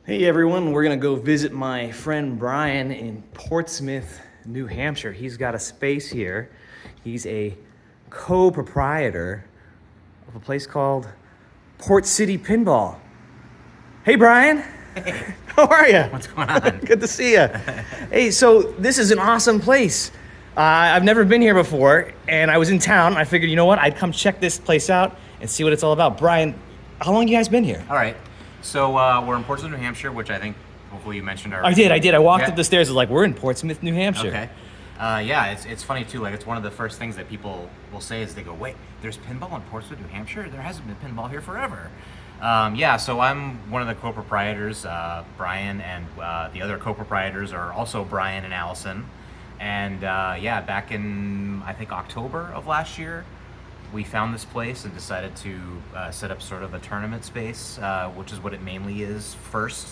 Hey everyone, we're gonna go visit my friend Brian in Portsmouth, New Hampshire. He's got a space here. He's a co-proprietor of a place called Port City Pinball. Hey Brian, Hey, how are you? what's going on? Good to see you. Hey, so this is an awesome place. I've never been here before, and I was in town. I figured, you know what, I'd come check this place out and see what it's all about. Brian, how long you guys been here? All right. So we're in Portsmouth, New Hampshire, which I think hopefully you mentioned I did. I walked Yeah. up the stairs. I was like, we're in Portsmouth, New Hampshire. Okay. Yeah, it's funny too. Like it's one of the first things that people will say is they go, "Wait, there's pinball in Portsmouth, New Hampshire? There hasn't been pinball here forever." Yeah, so I'm one of the co-proprietors. Brian and the other co-proprietors are also Brian and Allison. And yeah, back in I think October of last year, we found this place and decided to set up sort of a tournament space, which is what it mainly is first.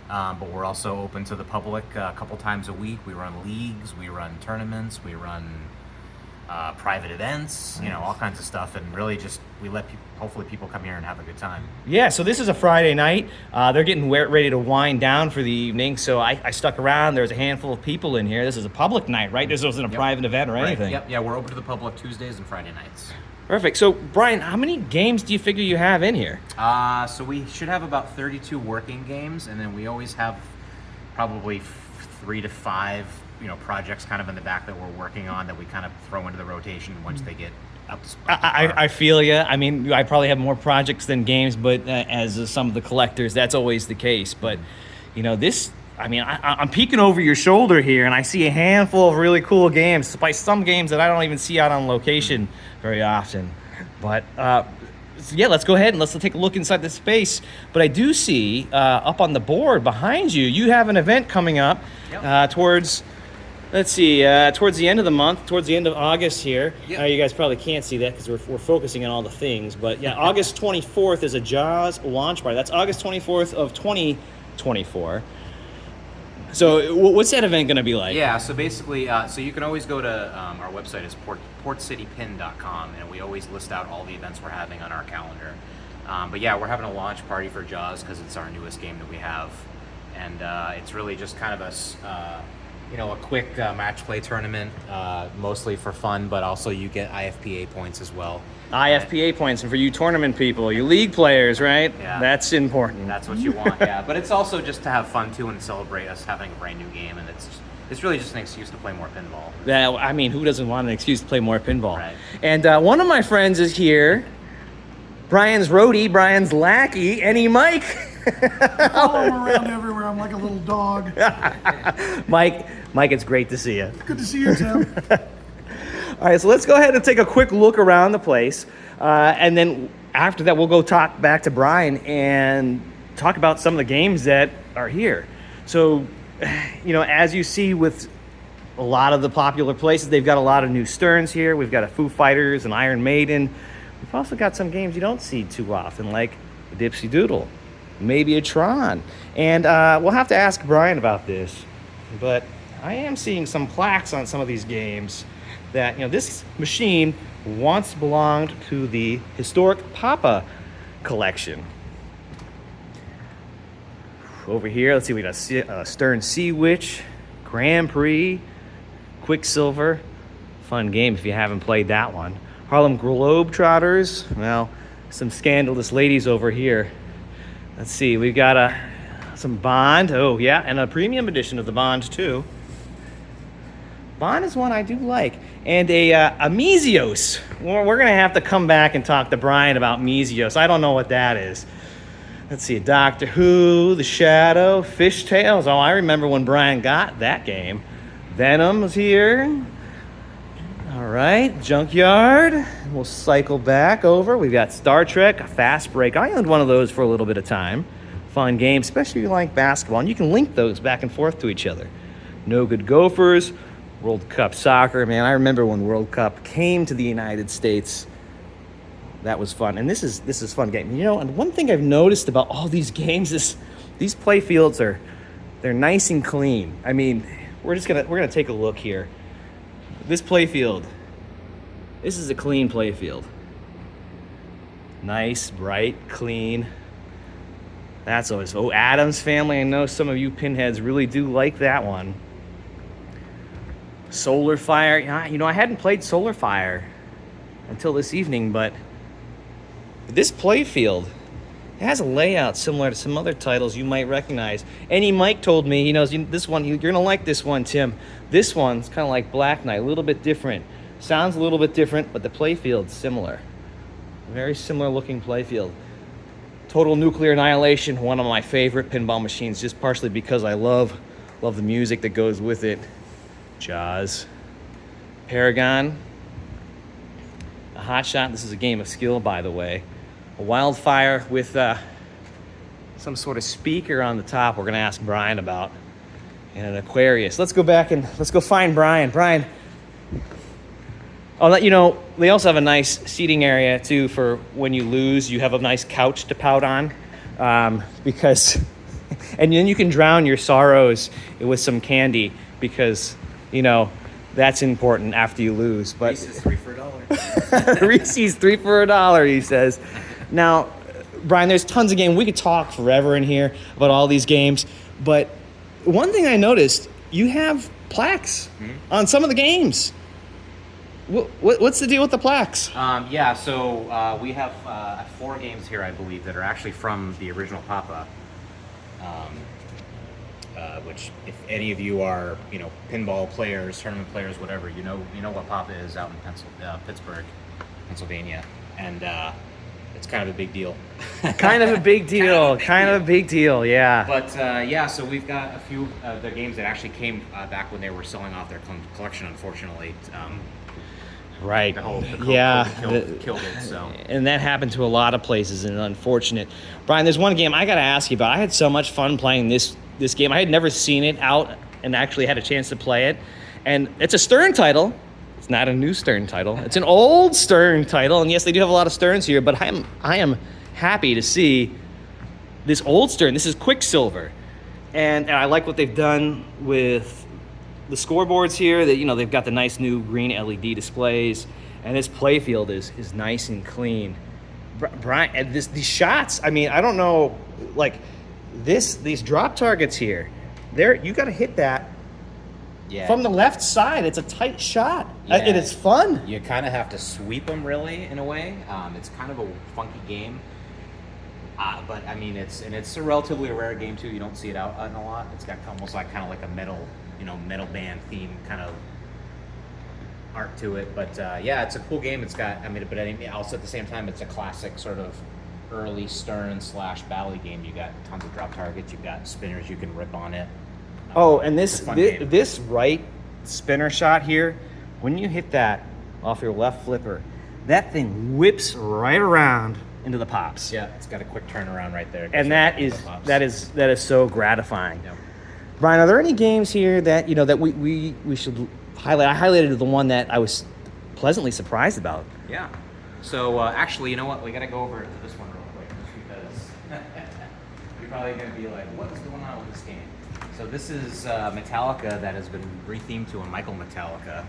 But we're also open to the public a couple times a week. We run leagues, we run tournaments, we run private events, you know, all kinds of stuff. And really just, we let hopefully people come here and have a good time. Yeah, so this is a Friday night. They're getting ready to wind down for the evening, so I stuck around. There's a handful of people in here. This is a public night, right? This wasn't a private event or anything. Yep, yeah, we're open to the public Tuesdays and Friday nights. Perfect. So, Brian, how many games do you figure you have in here? So we should have about 32 working games, and then we always have probably 3 to 5, you know, projects kind of in the back that we're working on that we kind of throw into the rotation once they get up to par. I feel you. I mean, I probably have more projects than games, but as some of the collectors, that's always the case. But, you know, this... I mean, I'm peeking over your shoulder here, and I see a handful of really cool games, despite some games that I don't even see out on location very often. But, so yeah, let's go ahead and let's take a look inside the space. But I do see up on the board behind you, you have an event coming up towards, let's see, towards the end of the month, towards the end of August here. Yep. You guys probably can't see that because we're focusing on all the things. But yeah, August 24th is a Jaws launch party. That's August 24th of 2024. So what's that event going to be like? Yeah, so basically, so you can always go to our website is portcitypin.com, and we always list out all the events we're having on our calendar. But yeah, we're having a launch party for Jaws because it's our newest game that we have, and it's really just kind of a quick match play tournament, mostly for fun, but also you get IFPA points as well. IFPA points, and for you tournament people, you league players, right? Yeah. That's important. That's what you want, yeah. But it's also just to have fun too and celebrate us having a brand new game, and it's really just an excuse to play more pinball. Yeah, I mean, who doesn't want an excuse to play more pinball? Right. And one of my friends is here, Brian's roadie, Brian's lackey, Any Mike. Follow him around everywhere. I'm like a little dog. Mike, it's great to see you. Good to see you, Tim. All right, so let's go ahead and take a quick look around the place. And then after that, we'll go talk back to Brian and talk about some of the games that are here. So, you know, as you see with a lot of the popular places, they've got a lot of new Sterns here. We've got a Foo Fighters, an Iron Maiden. We've also got some games you don't see too often, like a Dipsy Doodle, maybe a Tron. And we'll have to ask Brian about this. But I am seeing some plaques on some of these games that, you know, this machine once belonged to the historic Papa collection. Over here, let's see, we got a Stern Sea Witch, Grand Prix, Quicksilver. Fun game if you haven't played that one. Harlem Globetrotters. Well, some scandalous ladies over here. Let's see, we've got some Bond. Oh, yeah, and a premium edition of the Bond, too. Bond is one I do like. And a Mesios. We're going to have to come back and talk to Brian about Mesios. I don't know what that is. Let's see, Doctor Who, The Shadow, Fishtails. Oh, I remember when Brian got that game. Venom's here. All right, Junkyard. We'll cycle back over. We've got Star Trek, Fast Break. I owned one of those for a little bit of time. Fun game, especially if you like basketball. And you can link those back and forth to each other. No Good Gophers. World Cup Soccer, man, I remember when World Cup came to the United States. That was fun, and this is fun game. You know, and one thing I've noticed about all these games is these play fields they're nice and clean. I mean, we're gonna take a look here. This play field, this is a clean play field. Nice, bright, clean. That's always, oh, Adams Family. I know some of you pinheads really do like that one. Solar Fire. Yeah, you know, I hadn't played Solar Fire until this evening, but this playfield, it has a layout similar to some other titles you might recognize. Any Mike told me, he knows this one, you're gonna like this one, Tim. This one's kind of like Black Knight, a little bit different. Sounds a little bit different, but the playfield's similar. Very similar looking playfield. Total Nuclear Annihilation, one of my favorite pinball machines, just partially because I love the music that goes with it. Jaws. Paragon. A Hot Shot, this is a game of skill, by the way. A Wildfire with some sort of speaker on the top we're gonna ask Brian about. And an Aquarius. Let's go back and let's go find Brian. Brian, I'll let you know, they also have a nice seating area too for when you lose. You have a nice couch to pout on because, and then you can drown your sorrows with some candy because, you know, that's important after you lose. But Reese's 3 for $1. Reese's 3 for $1, he says. Now, Brian, there's tons of games. We could talk forever in here about all these games, but one thing I noticed, you have plaques on some of the games. What's the deal with the plaques? Yeah, so we have 4 games here, I believe, that are actually from the original Papa. Which, if any of you are, you know, pinball players, tournament players, whatever, you know what Papa is out in Pittsburgh, Pennsylvania, and it's kind of a big deal. Kind of a big deal. Kind of a big deal, yeah. But yeah, so we've got a few of the games that actually came back when they were selling off their collection, unfortunately. Right. The COVID killed it. So. And that happened to a lot of places, and unfortunate. Brian, there's one game I got to ask you about. I had so much fun playing this game. I had never seen it out and actually had a chance to play it. And it's a Stern title. It's not a new Stern title. It's an old Stern title. And yes, they do have a lot of Sterns here, but I am happy to see this old Stern. This is Quicksilver. And I like what they've done with the scoreboards here. That, you know, they've got the nice new green LED displays, and this playfield is nice and clean. Brian, and these shots, I mean, I don't know, like these drop targets here, you got to hit that from the left side. It's a tight shot, and it's fun. You kind of have to sweep them, really, in a way. It's kind of a funky game, but I mean, it's a relatively rare game too. You don't see it out a lot. It's got almost like a metal band theme kind of art to it. But yeah, it's a cool game. It's got, but also at the same time, it's a classic sort of early Stern / Bally game. You got tons of drop targets. You've got spinners you can rip on it. Oh, and this right spinner shot here, when you hit that off your left flipper, that thing whips right around into the pops. Yeah, it's got a quick turnaround right there. And that is so gratifying. Yep. Brian, are there any games here that that we should highlight? I highlighted the one that I was pleasantly surprised about. Yeah. So actually, you know what? We got to go over this one real quick, just because you're probably going to be like, "What is going on with this game?" So this is Metallica that has been rethemed to a Michael Metallica.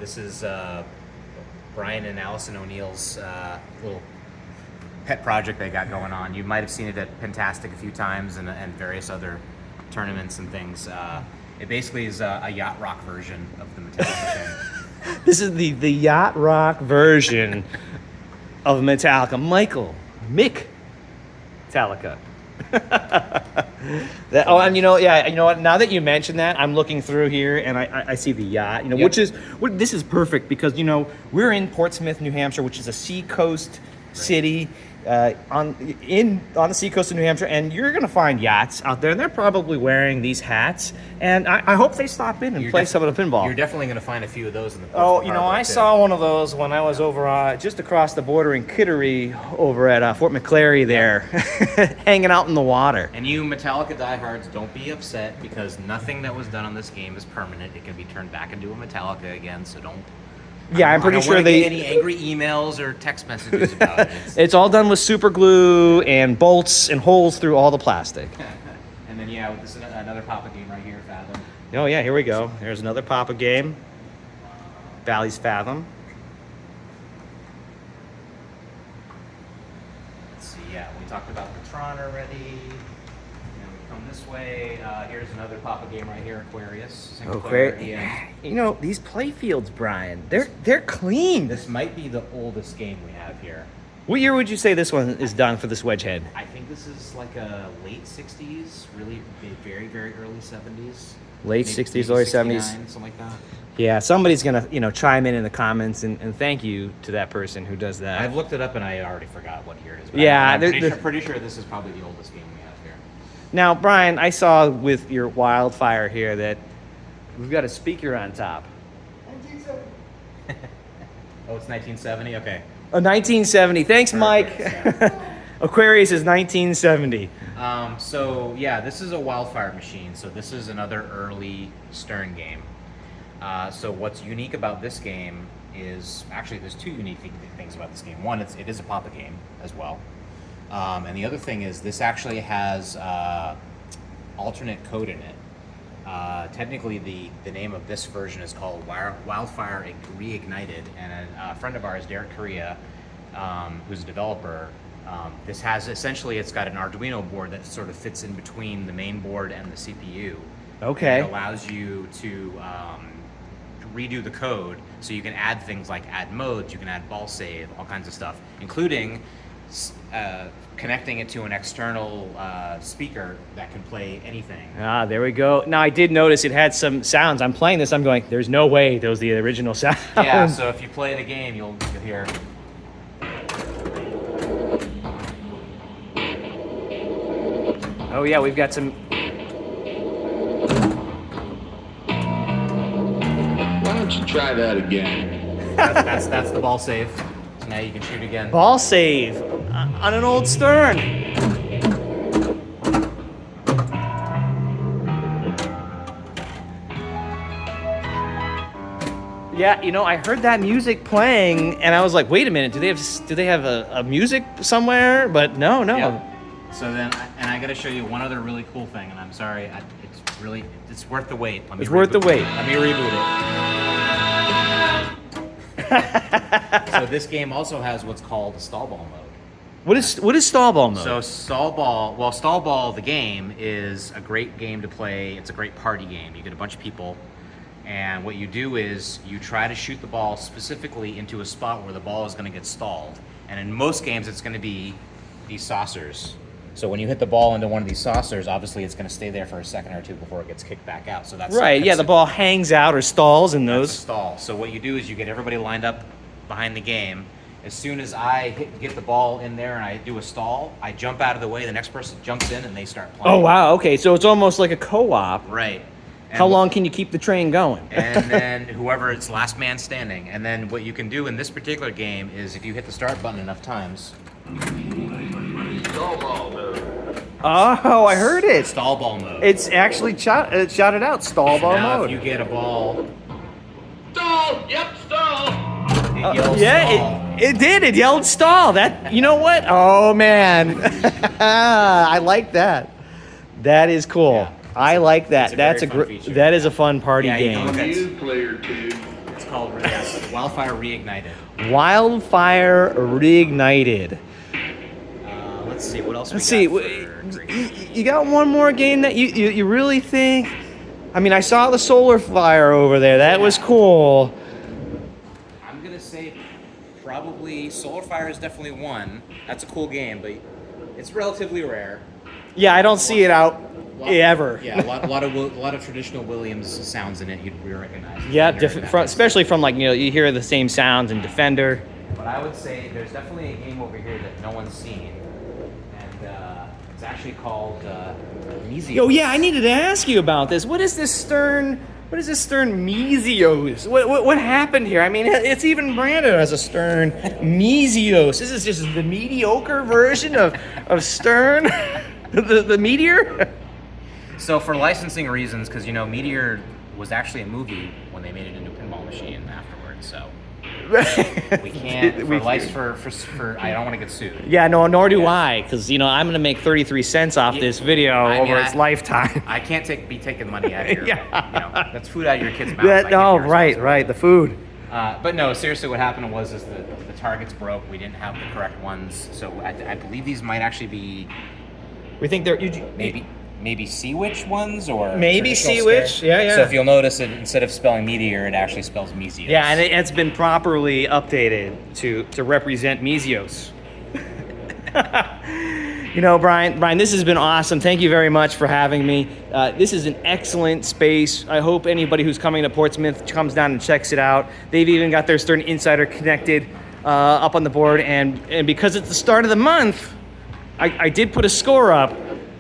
This is Brian and Allison O'Neill's little pet project they got going on. You might have seen it at Pentastic a few times and various other tournaments and things. It basically is a yacht rock version of the Metallica thing. This is the yacht rock version of Metallica. Mick Metallica. And you know what? Now that you mention that, I'm looking through here and I see the yacht. Yep. This is perfect because we're in Portsmouth, New Hampshire, which is a seacoast city on the seacoast of New Hampshire, and you're gonna find yachts out there, and they're probably wearing these hats. And I hope they stop in and play some of the pinball. You're definitely gonna find a few of those in the Portsmouth Harbor, I saw one of those when I was over just across the border in Kittery, over at Fort McClary there, hanging out in the water. And you Metallica diehards, don't be upset because nothing that was done on this game is permanent. It can be turned back into a Metallica again, so don't. Yeah, I'm pretty sure they get any angry emails or text messages about it. It's all done with super glue and bolts and holes through all the plastic. And then this is another Papa game right here, Fathom. Oh yeah, here we go. There's another Papa game. Bally's Fathom. Let's see. Yeah, we talked about the Tron already. And we come this way. Here's another Papa game right here, Aquarius. Single player, yeah. You know, these play fields, Brian, they're clean. This might be the oldest game we have here. What year would you say this one is done for this wedge head? I think this is like a late 60s, really very, very early 70s. Late Maybe 60s, early 70s. something like that. Yeah, somebody's gonna, chime in the comments and thank you to that person who does that. I've looked it up and I already forgot what year it is. But Yeah, I'm there- pretty sure this is probably the oldest game we have here. Now, Brian, I saw with your wildfire here that we've got a speaker on top. 1970. Oh, it's 1970? Okay. A 1970. Thanks, Mike. Perfect, Aquarius is 1970. So yeah, this is a wildfire machine. So this is another early Stern game. So what's unique about this game is actually there's two unique things about this game. One, it is a Papa game as well, and the other thing is this actually has alternate code in it. Technically, the name of this version is called Wildfire Reignited, and a friend of ours, Derek Correa, who's a developer. This has essentially it's got an Arduino board that sort of fits in between the main board and the CPU. Okay. And it allows you to redo the code, so you can add things like add modes, you can add ball save, all kinds of stuff, including connecting it to an external speaker that can play anything. Ah, there we go. Now, I did notice it had some sounds. I'm playing this, I'm going, there's no way those are the original sounds. Yeah, so if you play the game, you'll hear. Oh, yeah, we've got some... Why don't you try that again? That's the ball save. So now you can shoot again. Ball save on an old Stern. Yeah, I heard that music playing, and I was like, "Wait a minute, do they have a music somewhere?" But no. Yeah. So then, and I got to show you one other really cool thing, and I'm sorry, it's worth the wait. It's worth the wait. Let me reboot it. So this game also has what's called a stall ball mode. What is stall ball mode? So stall ball, the game is a great game to play. It's a great party game. You get a bunch of people, and what you do is you try to shoot the ball specifically into a spot where the ball is going to get stalled. And in most games, it's going to be these saucers. So when you hit the ball into one of these saucers, obviously it's going to stay there for a second or two before it gets kicked back out. So that's right. Yeah, the ball hangs out or stalls in those. That's a stall. So what you do is you get everybody lined up behind the game. As soon as I get the ball in there and I do a stall, I jump out of the way. The next person jumps in and they start playing. Oh wow. Okay, so it's almost like a co-op. Right. And how long can you keep the train going? And then whoever it's last man standing. And then what you can do in this particular game is if you hit the start button enough times. Stall ball mode. Oh, I heard it. Stall ball mode. It's actually shouted out. Stall ball now mode. if you get a ball, Stall! Yep, stall! it yells Yeah, stall. it did. It yelled stall. That, you know what? Oh man, I like that. That is cool. Yeah. I like that. it's a That's a very fun great. feature. That is a fun party Yeah, you game. know, that's- You, player two. It's called Wildfire Reignited. Wildfire Reignited. Let's see what else. Let's see. You got one more game that you really think? I mean, I saw the solar fire over there. That was cool. I'm gonna say probably Solar Fire is definitely one. That's a cool game, but it's relatively rare. Yeah, I don't see it out ever. Yeah, a lot of traditional Williams sounds in it you'd recognize. Yeah, Defender, different, especially from like you hear the same sounds in Defender. But I would say there's definitely a game over here that no one's seen, and it's actually called Mezios. Oh yeah, I needed to ask you about this. What is this Stern Mezios? What happened here? I mean, it's even branded as a Stern Mezios. This is just the mediocre version of Stern, the Meteor. So for licensing reasons, because Meteor was actually a movie when they made it into a pinball machine afterwards, so we can't for I don't want to get sued. Yeah, no, nor do I, because I'm gonna make 33 cents off this video over its lifetime. I can't be taking money out of your, Yeah. that's food out of your kid's mouth. I can't No, be right, the food. But no, seriously, what happened was the targets broke. We didn't have the correct ones, so I believe these might actually be We think they're Maybe Sea Witch ones or Maybe traditional Sea Witch, stare. yeah, yeah. So if you'll notice, it instead of spelling meteor, it actually spells Mesios. Yeah, and it's been properly updated to represent Mesios. You know, Brian, this has been awesome. Thank you very much for having me. This is an excellent space. I hope anybody who's coming to Portsmouth comes down and checks it out. They've even got their Stern Insider connected up on the board, and because it's the start of the month, I did put a score up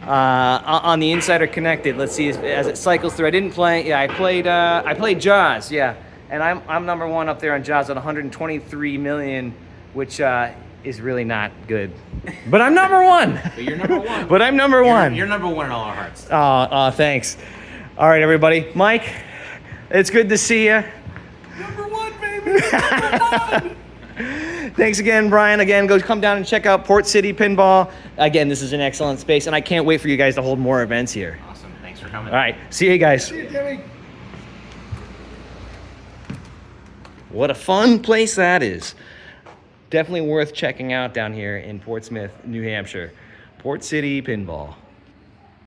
on the Insider Connected. Let's see as it cycles through. I didn't play. Yeah, I played Jaws. Yeah, and I'm number one up there on Jaws at 123 million, which is really not good. But I'm number one. But you're number one. But I'm number one. You're number one in all our hearts. Oh, thanks. All right, everybody. Mike, it's good to see you. Number one, baby. Number one. Thanks again, Brian. Again, go come down and check out Port City Pinball. Again, this is an excellent space, and I can't wait for you guys to hold more events here. Awesome. Thanks for coming. All right. See you guys. See you, Timmy. What a fun place that is. Definitely worth checking out down here in Portsmouth, New Hampshire. Port City Pinball.